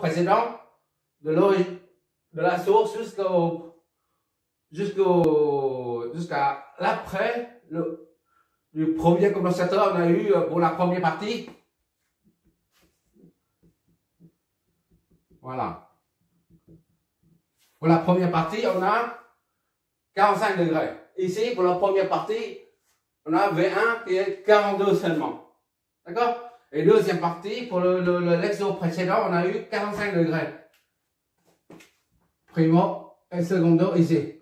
précédent, de la source jusqu'à l'après du premier condensateur, on a eu pour la première partie. Voilà. Pour la première partie, on a 45 degrés. Ici, pour la première partie, on a V1 qui est 42 seulement. D'accord? Et deuxième partie, pour l'exo précédent, on a eu 45 degrés. Primo et secondo ici.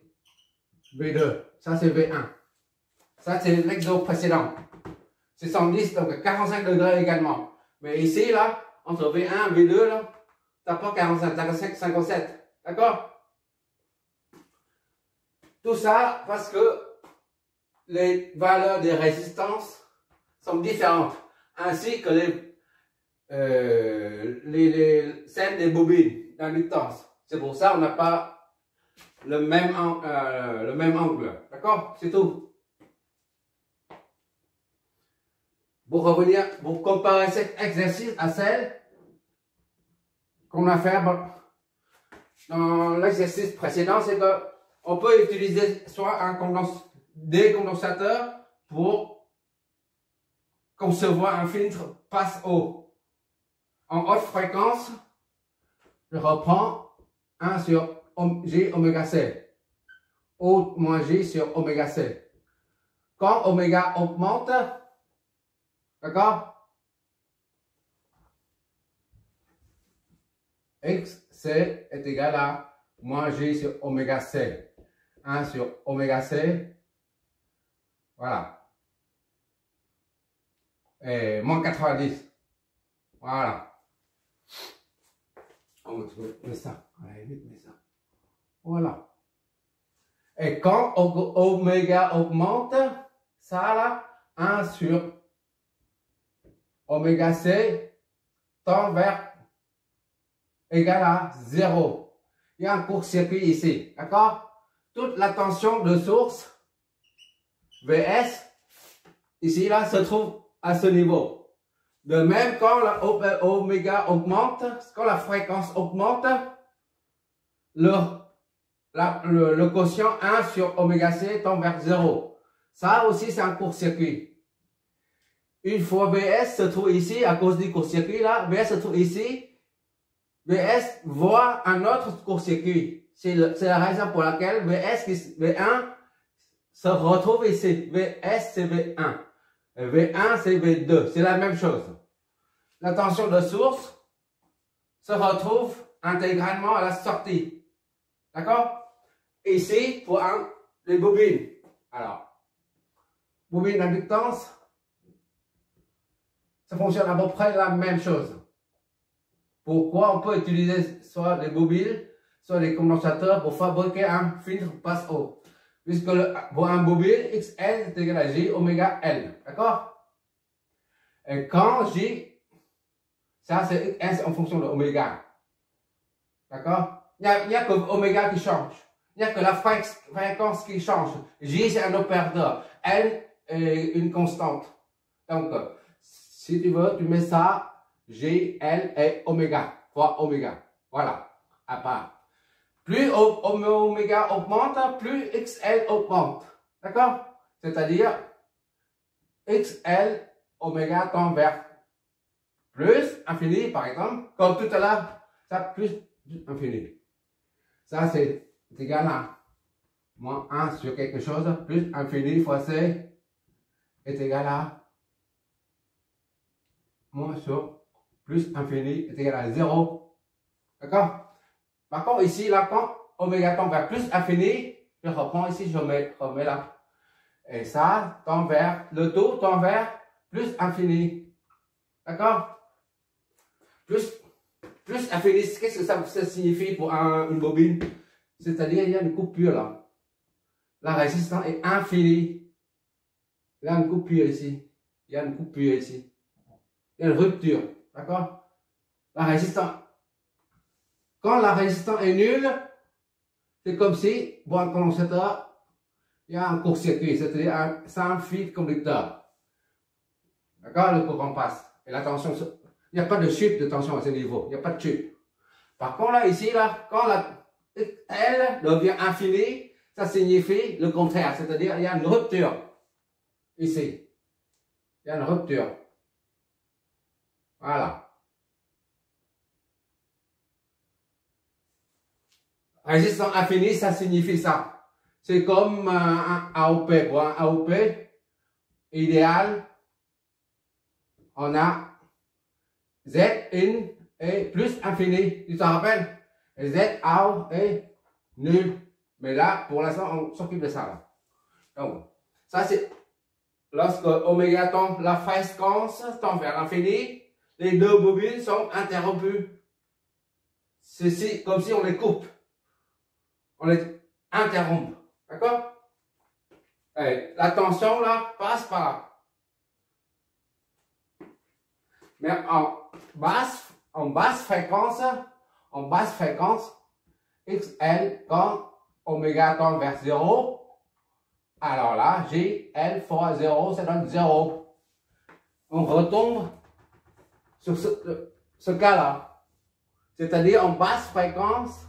V2. Ça, c'est V1. Ça, c'est l'exo précédent. C'est 110, donc 45 degrés également. Mais ici, là, entre V1 et V2, là, t'as pas 45, t'as 57. D'accord? Tout ça parce que les valeurs des résistances sont différentes, ainsi que celles des bobines d'inductance. C'est pour ça qu'on n'a pas le même angle. D'accord? C'est tout. Pour revenir, pour comparer cet exercice à celle qu'on a fait dans l'exercice précédent, c'est que on peut utiliser soit des condensateurs pour concevoir un filtre passe haut. En haute fréquence, je reprends 1 sur G oméga C. Haute moins G sur oméga C. Quand oméga augmente, d'accord? XC est égal à moins G sur oméga C. 1 sur oméga C. Voilà. Et moins 90. Voilà. On met ça. Allez, vite, mets ça. Voilà. Et quand oméga augmente, ça là, 1 sur oméga C tend vers égal à 0. Il y a un court-circuit ici. D'accord? Toute la tension de source VS, ici, là, se trouve à ce niveau. De même, quand oméga augmente, quand la fréquence augmente, le quotient 1 sur oméga C tend vers 0. Ça aussi, c'est un court-circuit. Une fois VS se trouve ici, à cause du court-circuit, là, VS se trouve ici, VS voit un autre court-circuit. C'est la raison pour laquelle V1 se retrouve ici. VS c'est V1. Et V1 c'est V2. C'est la même chose. La tension de source se retrouve intégralement à la sortie. D'accord? Ici, pour les bobines. Alors, bobine d'inductance, ça fonctionne à peu près la même chose. Pourquoi on peut utiliser soit des bobines, soit des condensateurs pour fabriquer un filtre passe haut. Puisque pour un bobine, XL est égal à J oméga L. D'accord? Et quand J, ça c'est S en fonction de oméga. D'accord? Il n'y a que oméga qui change. Il n'y a que la fréquence qui change. J c'est un opérateur. L est une constante. Donc, si tu veux, tu mets ça, J, L et oméga, fois oméga. Voilà, à part. Plus oméga augmente, plus XL augmente. D'accord? C'est-à-dire, XL, oméga tend vers plus infini, par exemple. Comme tout à l'heure, ça plus infini. Ça, c'est égal à moins 1 sur quelque chose, plus infini fois C est égal à moins sur plus infini est égal à 0. D'accord? Par contre, ici, là, quand oméga tend vers plus infini, je reprends ici, je remets là. Et ça tend vers, le taux tend vers plus infini. D'accord? Plus infini, qu'est-ce que ça signifie pour une bobine? C'est-à-dire, il y a une coupure là. La résistance est infinie. Il y a une coupure ici. Il y a une coupure ici. Il y a une rupture. D'accord? La résistance. Quand la résistance est nulle, c'est comme si, pour un condensateur, il y a un court-circuit, c'est-à-dire un fil conducteur. D'accord? Le courant passe. Et la tension, il n'y a pas de chute de tension à ce niveau. Il n'y a pas de chute. Par contre, là, ici, là, quand la L devient infinie, ça signifie le contraire, c'est-à-dire il y a une rupture. Ici. Il y a une rupture. Voilà. Résistance infinie, ça signifie ça. C'est comme un AOP. Pour un AOP idéal, on a Z in et plus infini. Tu t'en rappelles? Et Z out est nul. Mais là, pour l'instant, on s'occupe de ça. Là. Donc, ça c'est lorsque oméga tend, la fréquence tend vers l'infini, les deux bobines sont interrompues. C'est comme si on les coupe. On les interrompt. D'accord? La tension là passe par là. Mais en basse fréquence, XL, quand oméga tend vers 0, alors là, GL fois 0, ça donne 0. On retombe sur ce cas-là. C'est-à-dire en basse fréquence,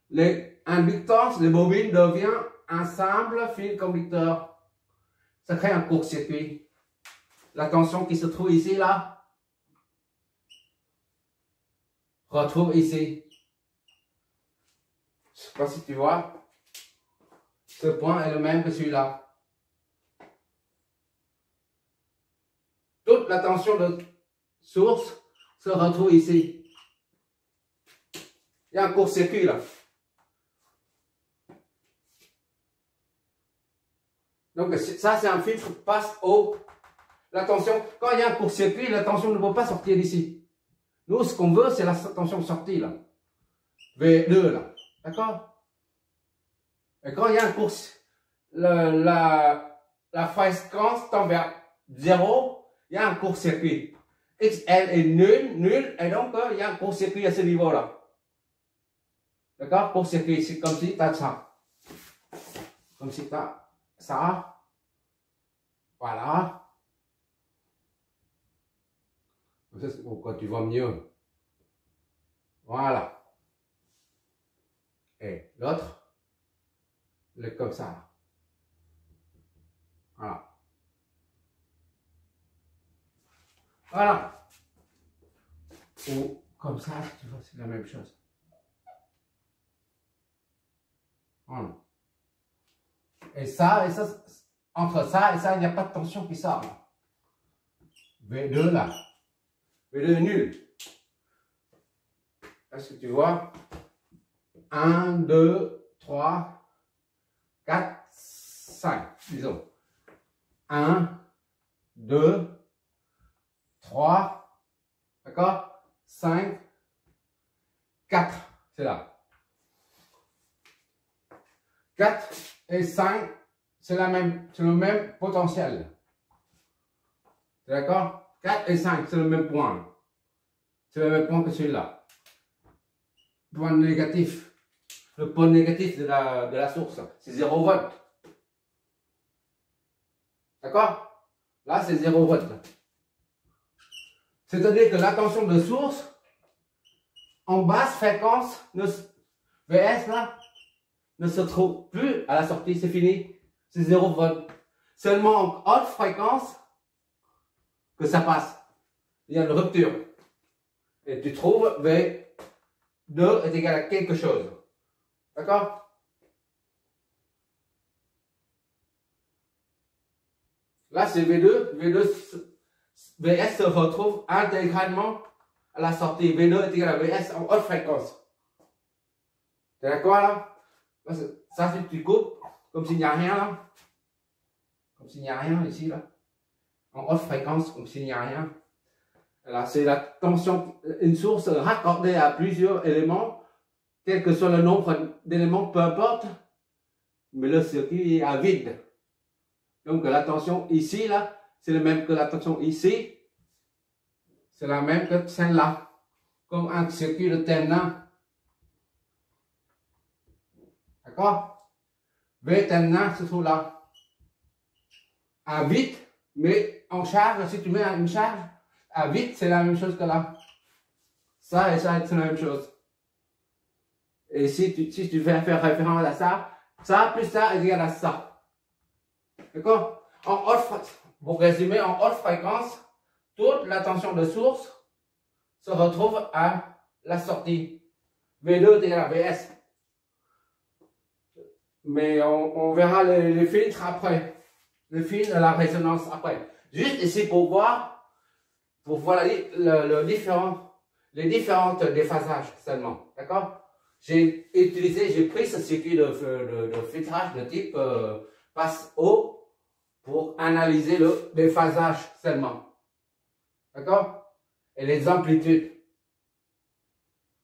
l'inductance des bobines devient un simple fil conducteur. Ça crée un court-circuit. La tension qui se trouve ici, là, retrouve ici. Je ne sais pas si tu vois. Ce point est le même que celui-là. Toute la tension de source se retrouve ici. Il y a un court-circuit là. Donc ça, c'est un filtre qui passe au... La tension, quand il y a un court-circuit, la tension ne peut pas sortir d'ici. Nous, ce qu'on veut, c'est la tension sortie, là. V2, là. D'accord? Et quand il y a un court... La fréquence tend vers 0, il y a un court-circuit. XL est nul, et donc il y a un court-circuit à ce niveau-là. D'accord? Court-circuit, c'est comme si tu as ça. Comme si tu as ça. Voilà. C'est pourquoi tu vois mieux. Voilà. Et l'autre, il est comme ça. Voilà. Voilà. Ou comme ça, tu vois, c'est la même chose. Voilà. Et ça, entre ça et ça, il n'y a pas de tension qui sort. V2 là. V2 est nul. Est-ce que tu vois? 1, 2, 3, 4, 5. Disons. 1, 2, 3, d'accord? 5, 4. C'est là. 4 et 5, c'est le même potentiel. D'accord? 4 et 5, c'est le même point. C'est le même point que celui-là. Point négatif. Le point négatif de la source, c'est 0 volt. D'accord? Là, c'est 0 volt. C'est-à-dire que la tension de source, en basse fréquence, VS là, ne se trouve plus à la sortie, c'est fini. C'est 0 volt. Seulement en haute fréquence, que ça passe. Il y a une rupture. Et tu trouves V2 est égal à quelque chose. D'accord? Là, c'est V2. VS se retrouve intégralement à la sortie. V2 est égal à VS en haute fréquence. T'es d'accord là? Ça, si tu coupes, comme s'il n'y a rien là. Comme s'il n'y a rien ici là. En haute fréquence, comme s'il n'y a rien. Là, c'est la tension, une source raccordée à plusieurs éléments, quel que soit le nombre d'éléments, peu importe, mais le circuit est à vide. Donc la tension ici, là, c'est le même que la tension ici, c'est la même que celle-là, comme un circuit de terminal. D'accord? V terminal se trouve là. À vide, mais en charge, si tu mets une charge, à vide, c'est la même chose que là. Ça et ça, c'est la même chose. Et si tu fais faire référence à ça, ça plus ça est égal à ça. D'accord? Pour résumer, en haute fréquence, toute la tension de source se retrouve à la sortie. V2 est égal à Vs. Mais on verra les filtres après. Les filtres de la résonance après. Juste ici pour voir les différentes déphasages seulement. D'accord? J'ai pris ce circuit de filtrage de type passe haut pour analyser le déphasage seulement. D'accord? Et les amplitudes.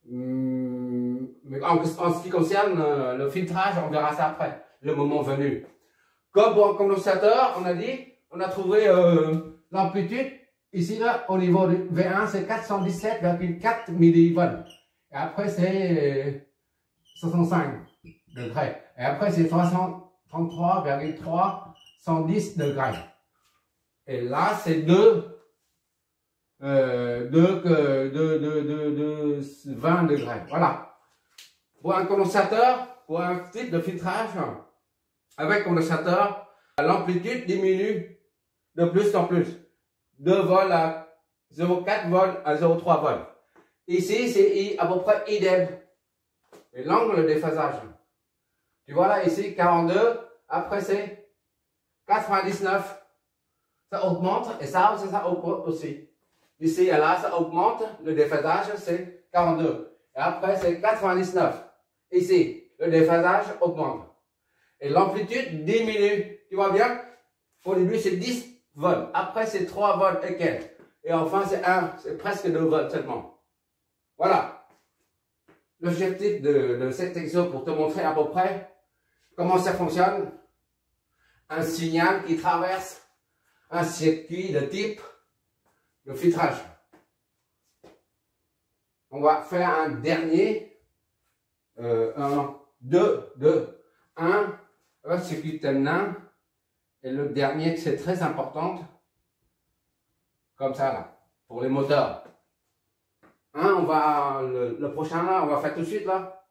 Mais en ce qui concerne le filtrage, on verra ça après, le moment venu. Comme pour un condensateur, on a trouvé l'amplitude. Ici, là, au niveau du V1, c'est 417,4 millivolts. Et après, c'est 65 degrés. Et après, c'est 333,310 degrés. Et là, c'est 20 degrés. Voilà. Pour un condensateur, pour un type de filtrage, avec condensateur, l'amplitude diminue de plus en plus. 2 volts à 0,4 volts à 0,3 volts. Ici, c'est à peu près idem. Et l'angle de déphasage. Tu vois là, ici, 42. Après, c'est 99. Ça augmente. Et ça augmente aussi. Ici et là, ça augmente. Le déphasage, c'est 42. Et après, c'est 99. Ici, le déphasage augmente. Et l'amplitude diminue. Tu vois bien? Au début, c'est 10 volts. Après, c'est 3 volts et quelques. Et enfin, c'est presque 2 volts seulement. Voilà. L'objectif de cet exo pour te montrer à peu près comment ça fonctionne. Un signal qui traverse un circuit de type de filtrage. On va faire un dernier. Un circuit terminal. Et le dernier, c'est très important. Comme ça, là. Pour les moteurs. Le prochain, là, on va faire tout de suite, là.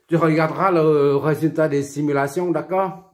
Tu regarderas le résultat des simulations, d'accord?